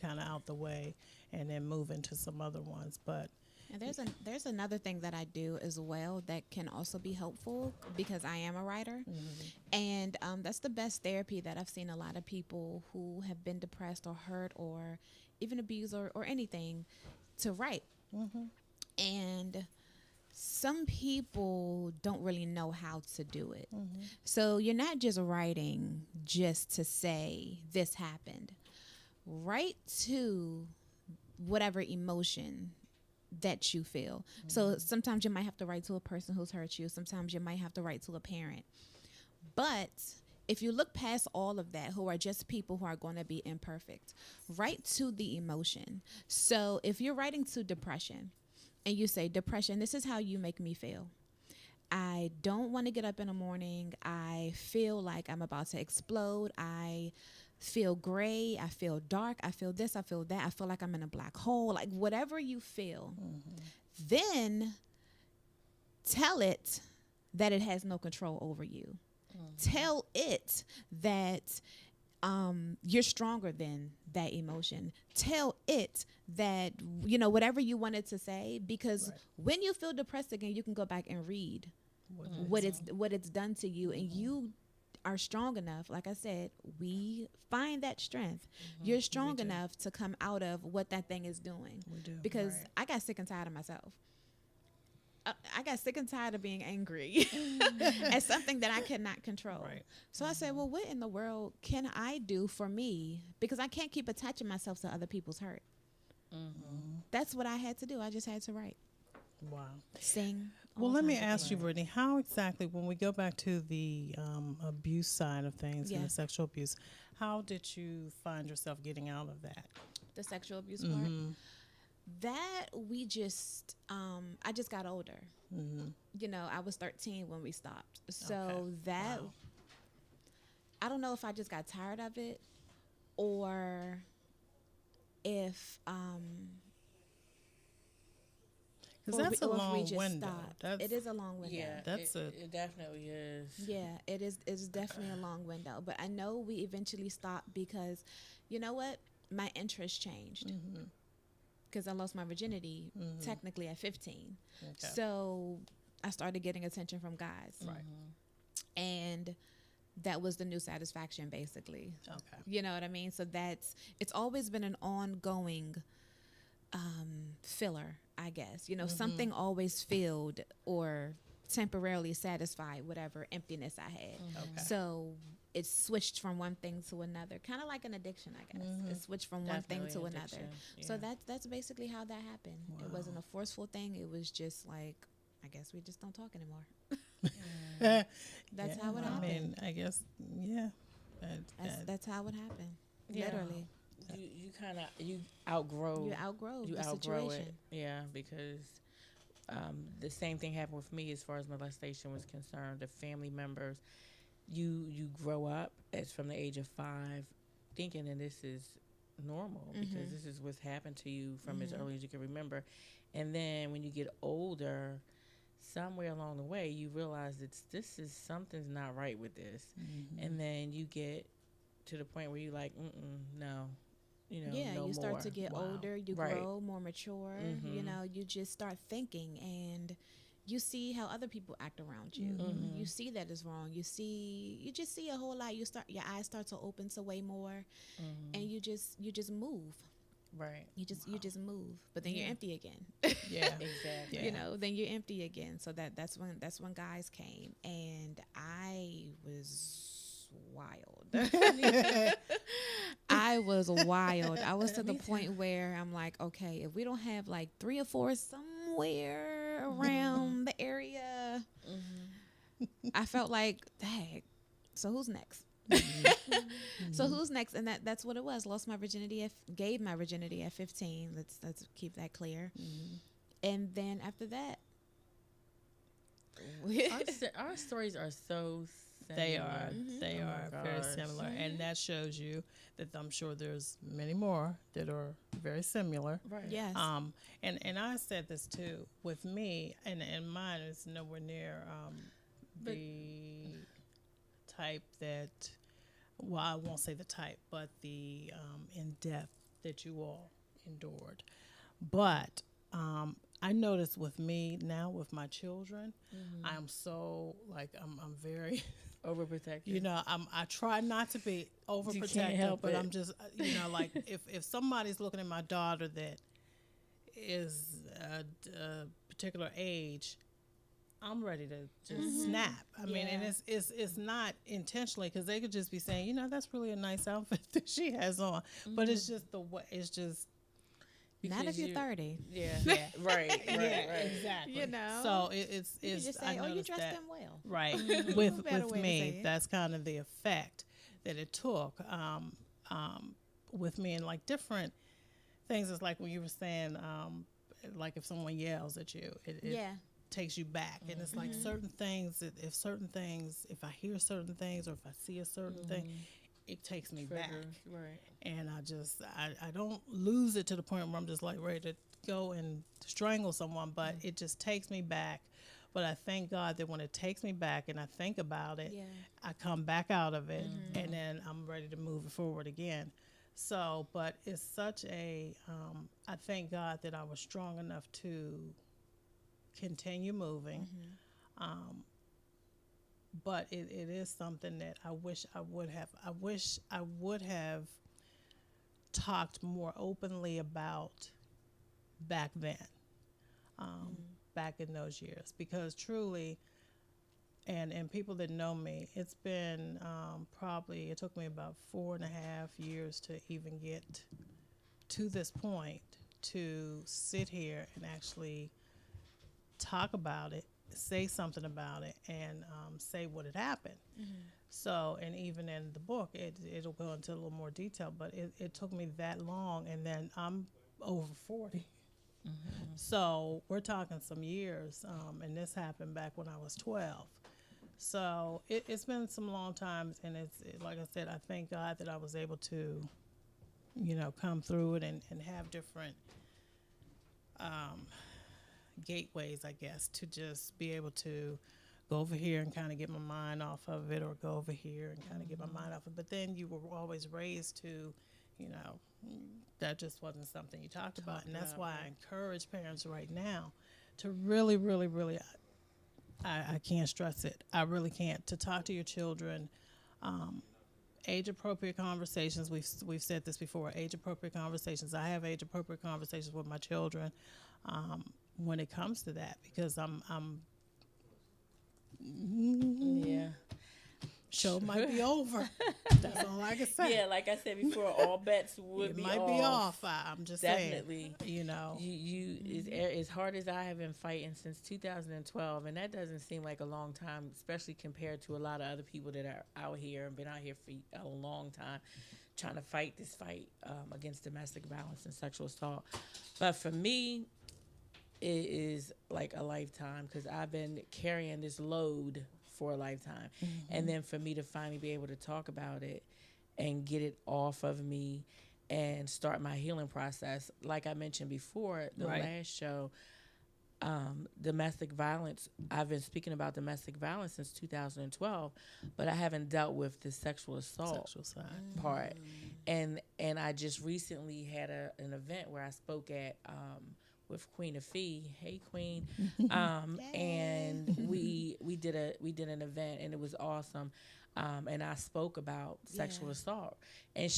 kind of out the way, and then move into some other ones. But
And there's another thing that I do as well that can also be helpful, because I am a writer, and that's the best therapy that I've seen a lot of people who have been depressed or hurt or even abused or anything. to write. And some people don't really know how to do it. So you're not just writing just to say this happened. Write to whatever emotion that you feel. So sometimes you might have to write to a person who's hurt you. Sometimes you might have to write to a parent. But if you look past all of that, who are just people who are going to be imperfect, write to the emotion. So if you're writing to depression and you say, depression, this is how you make me feel. I don't want to get up in the morning. I feel like I'm about to explode. I feel gray. I feel dark. I feel this. I feel that. I feel like I'm in a black hole. Like whatever you feel, then tell it that it has no control over you. Tell it that you're stronger than that emotion. Tell it that, whatever you wanted to say, because when you feel depressed again, you can go back and read what it's done to you, and you are strong enough. Like I said, we find that strength. You're strong enough to come out of what that thing is doing.
We do.
Because I got sick and tired of myself. I got sick and tired of being angry at something that I could not control.
Right.
So I said, well, what in the world can I do for me? Because I can't keep attaching myself to other people's hurt. That's what I had to do. I just had to write,
Wow.
sing.
Well,
all
let me
kinds of
ask you,
things.
Brittany, how exactly, when we go back to the abuse side of things and
Yeah.
the sexual abuse, how did you find yourself getting out of that?
The sexual abuse part. That we just, I just got older. I was 13 when we stopped. So
Okay.
that,
Wow.
I don't know if I just got tired of it or if,
Because
or
that's
we-
a
or if we
long
just
window.
stopped.
That's,
It is a long window.
Yeah,
That's
it definitely is.
Yeah, it is. It's definitely a long window. But I know we eventually stopped because, you know what? My interest changed. Because I lost my virginity technically at 15.
Okay.
So I started getting attention from guys.
Right.
And that was the new satisfaction, basically.
Okay.
You know what I mean? So it's always been an ongoing filler, I guess. Something always filled or temporarily satisfied whatever emptiness I had.
Okay.
So it switched from one thing to another, kind of like an addiction, I guess. It switched from one thing to
Definitely
another.
addiction,
So
yeah.
that's basically how that happened. It wasn't a forceful thing. It was just like, I guess we just don't talk anymore. That's how it happened.
I mean, I guess, yeah.
That's how it happened.
Yeah.
Literally.
You kind of outgrow
You outgrow
you
the
outgrow
situation.
it. Yeah, because the same thing happened with me as far as molestation was concerned. The family members, you grow up as from the age of 5 thinking that this is normal because this is what's happened to you from as early as you can remember. And then when you get older, somewhere along the way, you realize that something's not right with this. And then you get to the point where you're like, no.
Yeah,
no
you start
more.
to get
Wow.
older, you
Right.
grow more mature, you just start thinking and you see how other people act around you. You see that is wrong. You just see a whole lot. Your eyes start to open to way more and you just move.
Right.
You just move. But then you're empty again.
Yeah.
Exactly.
Yeah.
Then you're empty again. So that's when guys came and I was wild. I was wild. I was to the point where I'm like, okay, if we don't have like 3 or 4 somewhere around the area, I felt like, dang, so who's next? So who's next? And that's what it was. Lost my virginity. Gave my virginity at 15. Let's keep that clear. And then after that,
Our stories are so similar.
They are. They
Oh
are
my
very
gosh.
similar. And that shows you that I'm sure there's many more that are very similar.
Right.
yes.
And I said this too with me, and mine is nowhere near
But-
the type that, well, I won't say the type, but the in depth that you all endured. But I notice with me now with my children, I'm so like I'm very.
Overprotected.
I try not to be overprotective,
help
but
it.
I'm just, like if somebody's looking at my daughter that is a particular age, I'm ready to just snap. I mean, and it's not intentionally, because they could just be saying, that's really a nice outfit that she has on, but it's just the way. It's just
Not if you're 30.
Yeah, right,
exactly. So it's
You can just say,
I
you
noticed
dressed
that.
them well.
Right.
Better
with
way to say
me,
it.
that's kind of the effect that it took with me, and like different things. It's like when you were saying, like if someone yells at you, it takes you back. And it's like certain things, if I hear certain things or if I see a certain thing, it takes me back.
Right.
And I don't lose it to the point where I'm just like ready to go and strangle someone, but it just takes me back. But I thank God that when it takes me back and I think about it, I come back out of it, and then I'm ready to move forward again. So, but it's such a, I thank God that I was strong enough to continue moving. But it is something that I wish I would have talked more openly about back then, back in those years, because truly, and people that know me, it's been probably, it took me about 4.5 years to even get to this point, to sit here and actually talk about it, say something about it, and say what had happened. So, and even in the book, it'll go into a little more detail, but it took me that long, and then I'm over 40. So we're talking some years, and this happened back when I was 12. So it's been some long times, and like I said, I thank God that I was able to, come through it and have different gateways, I guess, to just be able to go over here and kind of get my mind off of it, or go over here and kind of get my mind off of it. But then you were always raised to, that just wasn't something you talked about. And that's why I encourage parents right now to really, really, really, I can't stress it. I really can't. To talk to your children, age-appropriate conversations. We've said this before. Age-appropriate conversations. I have age-appropriate conversations with my children when it comes to that, because I'm show might be over. That's all I can say.
Yeah, like I said before, all bets would be off.
It might be off. I'm just
Definitely.
saying.
You as hard as I have been fighting since 2012, and that doesn't seem like a long time, especially compared to a lot of other people that are out here and been out here for a long time trying to fight this fight against domestic violence and sexual assault. But for me, it is like a lifetime, because I've been carrying this load for a lifetime. And then for me to finally be able to talk about it and get it off of me and start my healing process. Like I mentioned before, the last show, domestic violence, I've been speaking about domestic violence since 2012, but I haven't dealt with the sexual assault part. And I just recently had an event where I spoke at with Queen Afee. Hey, Queen. And we did an event, and it was awesome. And I spoke about sexual assault. And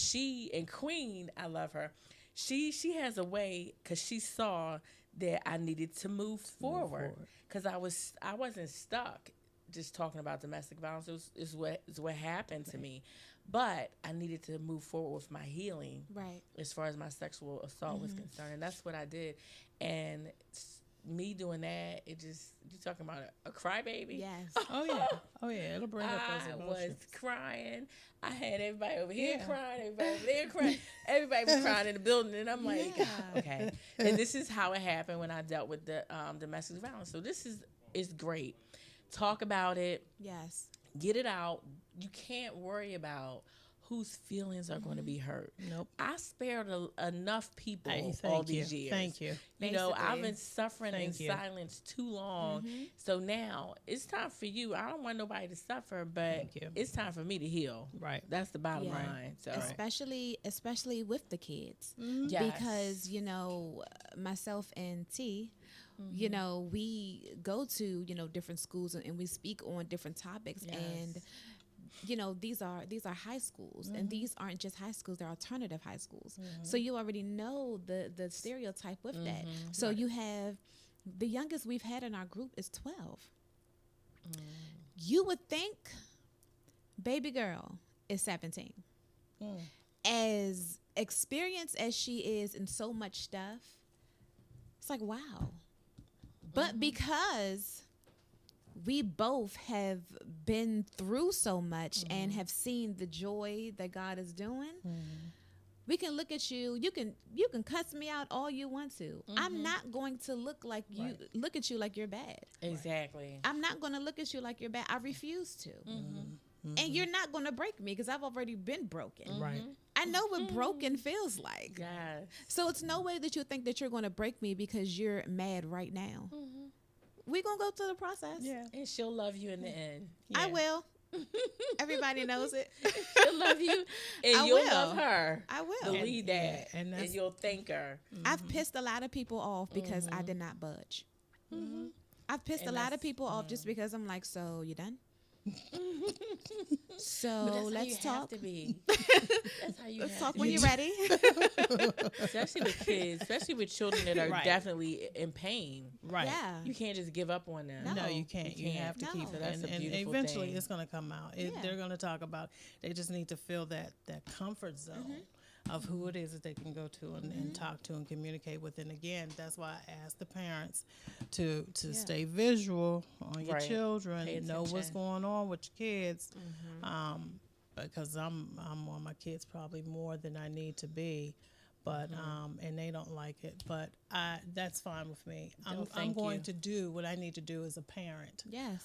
Queen, I love her. She has a way, because she saw that I needed to move forward, because I wasn't stuck just talking about domestic violence. It was what happened to me. But I needed to move forward with my healing, as far as my sexual assault was concerned. And that's what I did. And me doing that, you're talking about a crybaby?
Yes.
Oh, yeah. It'll bring up those emotions.
I was crying. I had everybody over here crying, everybody over there crying. Everybody was crying in the building. And I'm like, okay. And this is how it happened when I dealt with the domestic violence. So this is great. Talk about it.
Yes.
Get it out. You can't worry about whose feelings are going to be hurt.
Nope.
I spared enough people all these years.
Thank you.
I've been suffering in silence too long. So now it's time for you. I don't want nobody to suffer, but it's time for me to heal.
Right.
That's the bottom line. So
Especially with the kids.
Yes.
Because, myself and T, we go to, different schools and we speak on different topics.
Yes.
And you know, these are high schools, and these aren't just high schools; they're alternative high schools. So you already know the stereotype with that. So you have the youngest we've had in our group is 12. You would think baby girl is 17. As experienced as she is in so much stuff, it's like, wow. But because we both have been through so much and have seen the joy that God is doing, we can look at you. You can cuss me out all you want to. I'm not going to look at you like you're bad.
Exactly.
I'm not going to look at you like you're bad. I refuse to. And you're not going to break me because I've already been broken.
Right.
I know what broken feels like.
Yes.
So it's no way that you think that you're going to break me because you're mad right now. We're going to go through the process.
Yeah.
And she'll love you in the end.
I will. Everybody knows it.
She'll love you, and
I
you'll
will.
love her.
I will.
Believe that,
and
and you'll thank her.
I've pissed a lot of people off because I did not budge. I've pissed
And
a lot of
that's-
people off just because I'm like, so you done? So
But that's how
let's
you
talk.
have to be. That's how you
Let's
have
talk
to
when
be.
you're ready.
Especially with kids, especially with children that are
Right.
definitely in pain.
Right.
Yeah.
You can't just give up on them.
No,
No,
you can't. You have to
No.
keep
So
it.
that's a
And
beautiful
eventually
thing.
it's going to come out.
Yeah.
They're going to talk about, they just need to feel that comfort zone of who it is that they can go to and talk to and communicate with. And again, that's why I ask the parents to stay visual on your
Right.
children,
Pay
know what's
attention.
going on with your kids. Because I'm on my kids probably more than I need to be. But and they don't like it, but that's fine with me. I'm
thank
going
you.
to do what I need to do as a parent
Yes.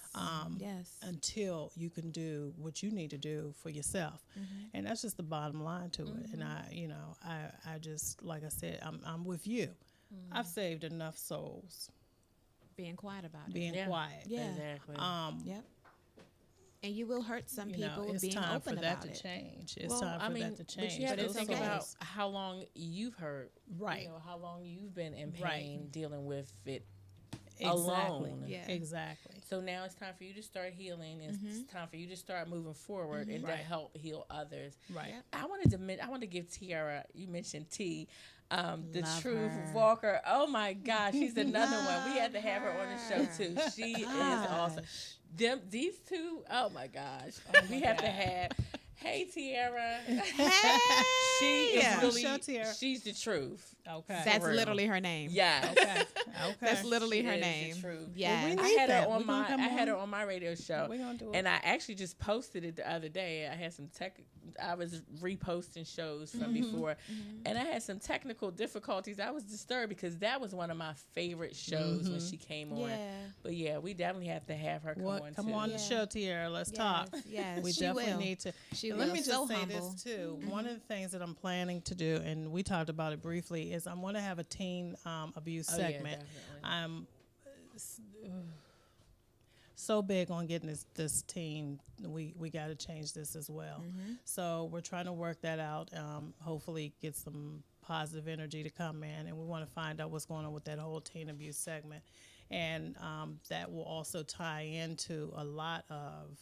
Yes.
until you can do what you need to do for yourself, and that's just the bottom line to it. And I just, like I said, I'm with you. I've saved enough souls
Being quiet about it.
being
Yeah.
quiet.
Yeah.
Exactly.
Yep. And you will hurt some
You
people
know, it's
being
time
open
for that
about
to
it.
change. It's
Well,
time for
I mean,
that to change.
but you have to
Those
think
souls.
about how long you've hurt.
Right.
You know, how long you've been in
Right.
pain dealing with it.
Exactly.
alone.
Yeah.
Exactly.
So now it's time for you to start healing, and it's time for you to start moving forward and to
Right.
help heal others.
Right.
Yep.
I want to give Tiara. You mentioned T, the
Love
Truth
her.
Walker. Oh my God, she's another one. We had to have her on the show too. She is awesome. These two. Oh my gosh, we have to have. Hey Tiara.
Hey!
She is
Yeah.
really.
Show Tiara.
She's the truth.
Okay.
That's
real.
literally her name.
Yeah.
okay. Okay.
That's literally
She
her
is the
name.
truth.
Yeah.
Well, we
I
need
had her
that.
on
We gonna
my
come
I had her
on.
on my radio show,
We gonna do it.
and I actually just posted it the other day. I had some I was reposting shows from before, and I had some technical difficulties. I was disturbed because that was one of my favorite shows when she came on.
Yeah.
But yeah, we definitely have to have her come on.
Come
too.
on the
Yeah.
show, Tiara. Let's talk.
Yes,
We
she
definitely
will.
need to.
She
And let
will.
me just
So
say
humble.
this too. One of the things that I'm planning to do, and we talked about it briefly, is I'm going to have a teen abuse
Oh, yeah,
segment.
definitely.
I'm so big on getting this teen. We got to change this as well. So we're trying to work that out. Hopefully, get some positive energy to come in, and we want to find out what's going on with that whole teen abuse segment, and that will also tie into a lot of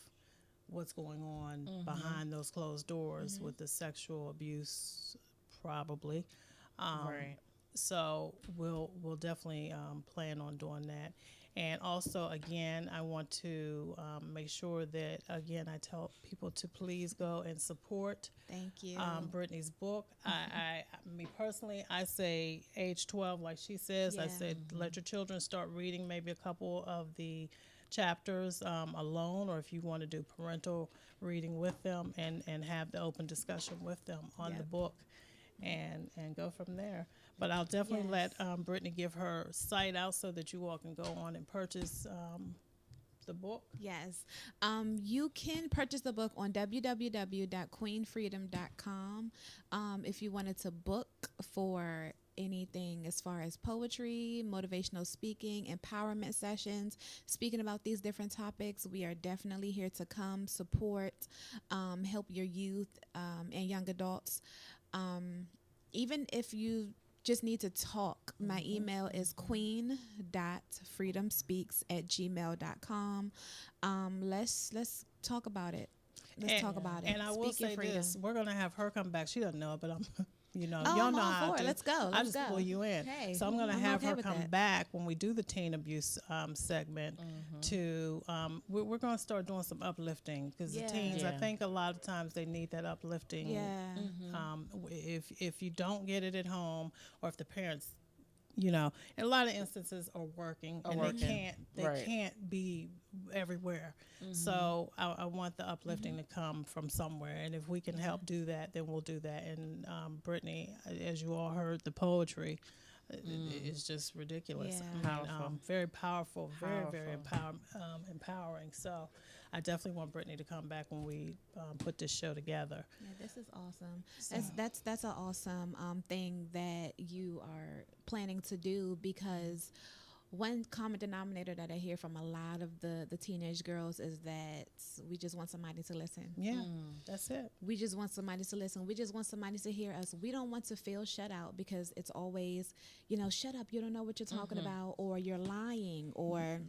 what's going on behind those closed doors with the sexual abuse, probably.
Right.
So we'll definitely plan on doing that. And also, again, I want to make sure that, again, I tell people to please go and support
Thank you.
Brittany's book. Me personally, I say age 12, like she says. I
Yeah.
said let your children start reading maybe a couple of the chapters alone, or if you want to do parental reading with them and have the open discussion with them on the
Yep.
book. And go from there. But I'll definitely let Brittany give her site out so that you all can go on and purchase the book.
Yes. You can purchase the book on www.queenfreedom.com. If you wanted to book for anything as far as poetry, motivational speaking, empowerment sessions, speaking about these different topics, we are definitely here to come support, help your youth and young adults. Even if you just need to talk, my email is queen.freedomspeaks@gmail.com. Let's talk about it. Let's talk about it.
And I will
Speak your
say
freedom.
this: we're gonna have her come back. She doesn't know it, but I'm, y'all
I'm
know
all
how
for
I
it.
do.
Let's go.
I
Let's
just
go.
pull you in.
Hey,
So I'm gonna
I'm
have
okay
her
with
come
that.
back when we do the teen abuse segment. To we're gonna start doing some uplifting because
Yeah.
the teens, I
Yeah.
think a lot of times they need that uplifting.
Yeah.
If you don't get it at home, or if the parents, in a lot of instances are working and they
Right.
can't be everywhere. So I want the uplifting to come from somewhere, and if we can help do that, then we'll do that. And Brittany, as you all heard, the poetry is just ridiculous.
Yeah.
I mean,
Powerful.
very powerful, very
Powerful.
empowering. So I definitely want Brittany to come back when we put this show together.
Yeah, this is awesome. That's an awesome thing that you are planning to do, because one common denominator that I hear from a lot of the teenage girls is that we just want somebody to listen.
Yeah, that's it.
We just want somebody to listen. We just want somebody to hear us. We don't want to feel shut out, because it's always, shut up, you don't know what you're talking about, or you're lying, or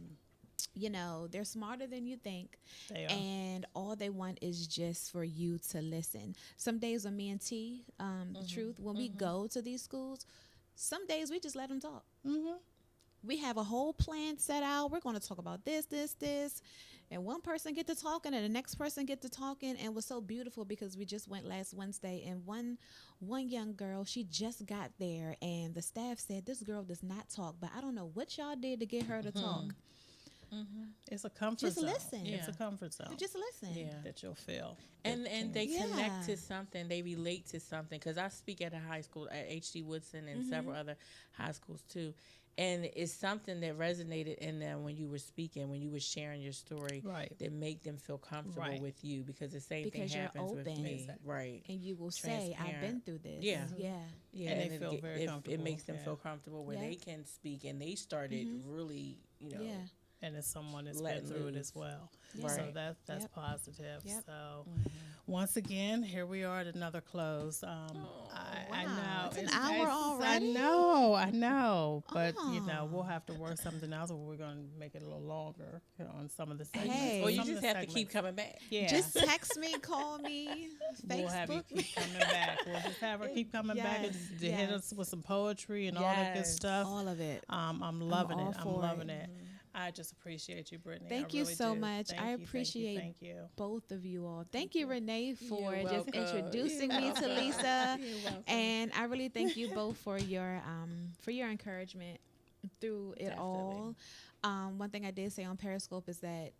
they're smarter than you think.
They are.
And all they want is just for you to listen. Some days when me and T, the truth, when we go to these schools, some days we just let them talk. We have a whole plan set out. We're going to talk about this, and one person get to talking, and the next person get to talking. And it was so beautiful because we just went last Wednesday, and one young girl, she just got there, and the staff said, this girl does not talk, but I don't know what y'all did to get her to talk.
It's a comfort
Just
zone.
listen.
It's a
Yeah.
comfort zone
Just listen.
Yeah.
that you'll feel.
And they
Yeah.
connect to something, they relate to something, because I speak at a high school at H.D. Woodson and several other high schools too, and it's something that resonated in them when you were speaking, when you were sharing your story,
Right.
that make them feel comfortable
Right.
with you, because the same
Because
thing
you're
happens with
open.
me.
Exactly.
Right.
And you will say, I've
Transparent.
been through this.
Yeah.
Yeah.
Yeah,
And they
it
feel
get-
very
it
comfortable,
makes them
yeah.
feel comfortable where
Yeah.
they can speak, and they started really,
Yeah.
And it's someone that's
Let
been through it
loose.
as well.
Yeah.
So
Right.
that's
Yep.
positive.
Yep.
So once again, here we are at another close. I
wow.
know
It's an hour already?
I know. But we'll have to work something else where we're going to make it a little longer on some of the segments.
Hey.
Or you
Some of
just
the
have to keep
segments.
coming back.
Yeah.
Just text me, call me,
We'll have you
Facebook
keep coming back. We'll just have her keep coming back and
Yes,
to hit
yes.
us with some poetry and all that good
Yes.
stuff.
all of it.
I'm loving
all
it. I'm
for it.
loving it. I just appreciate you, Brittany.
Thank
I
you
really
so
do.
much.
Thank
I
you,
appreciate
Thank you.
both of you all. Thank you, Renee, for
You're
just
welcome.
introducing
You're
me to
welcome.
Lisa.
You're welcome.
And I really thank you both for your encouragement through it all. One thing I did say on Periscope is that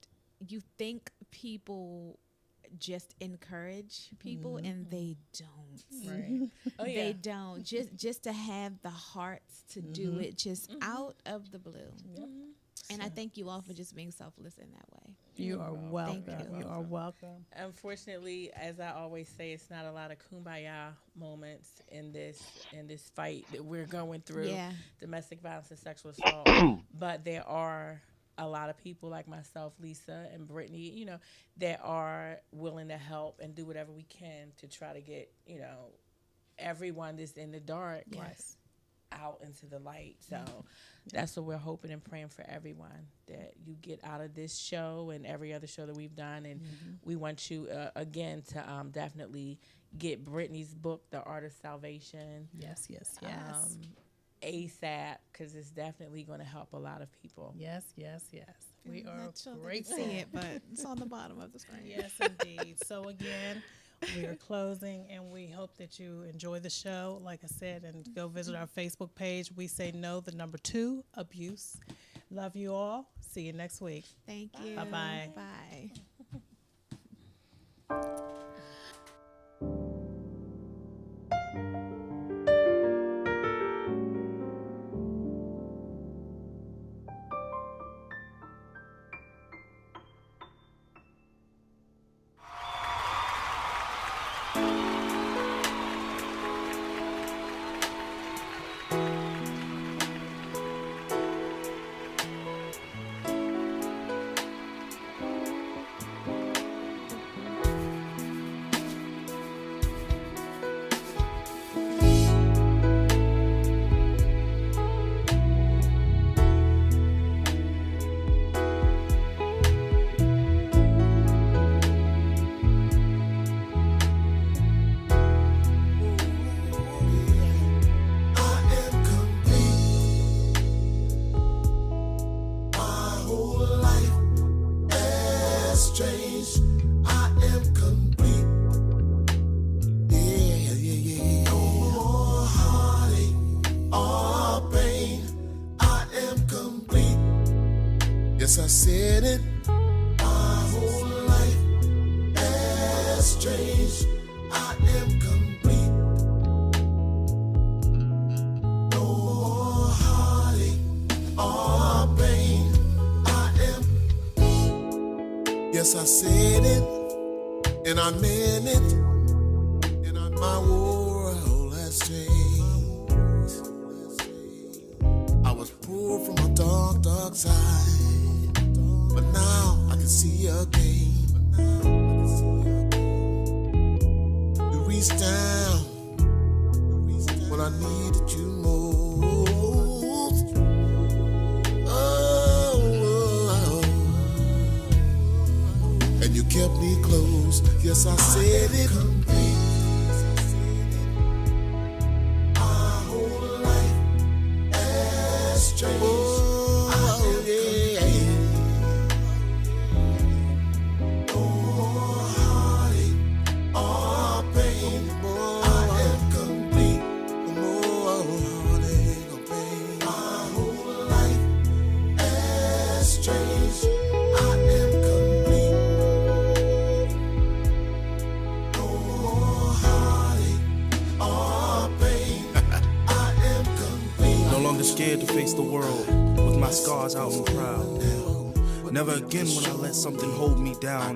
you think people just encourage people, and they don't.
Right.
Oh, yeah.
They don't. Just to have the hearts to do it, just out of the blue. And I thank you all for just being selfless in that way.
You are welcome.
Thank you.
You are welcome.
Unfortunately, as I always say, it's not a lot of kumbaya moments in this fight that we're going through.
Yeah.
Domestic violence and sexual assault. But there are a lot of people like myself, Lisa and Brittany, that are willing to help and do whatever we can to try to get, everyone that's in the dark
Yes.
out into the light. So that's what we're hoping and praying for everyone, that you get out of this show and every other show that we've done. And we want you, again, to definitely get Brittany's book, The Art of Salvation,
Yes.
ASAP, because it's definitely going to help a lot of people.
Yes. We are
Not sure if they can
grateful.
see it, but it's on the bottom of the screen.
Yes, indeed. So again, we are closing, and we hope that you enjoy the show. Like I said, and go visit our Facebook page. We say no, the number 2, abuse. Love you all. See you next week.
Thank you.
Bye-bye.
Bye.
Yes, I said it. My whole life has changed. I am complete. No more heartache or pain. I am. Yes, I said it, and I meant it. And my world has changed. I was poor from a dark, dark side, but now I can see again. You reached down when I needed you most. Oh, and you kept me close. Yes, I said it. My whole life has changed. Oh, yeah. No more heartache or pain. I am complete. No more heartache or pain. My whole life has changed. I am complete. No more heartache or pain. I am complete.
No longer scared to face the world with my scars out and proud. Never again will I let something hold me down.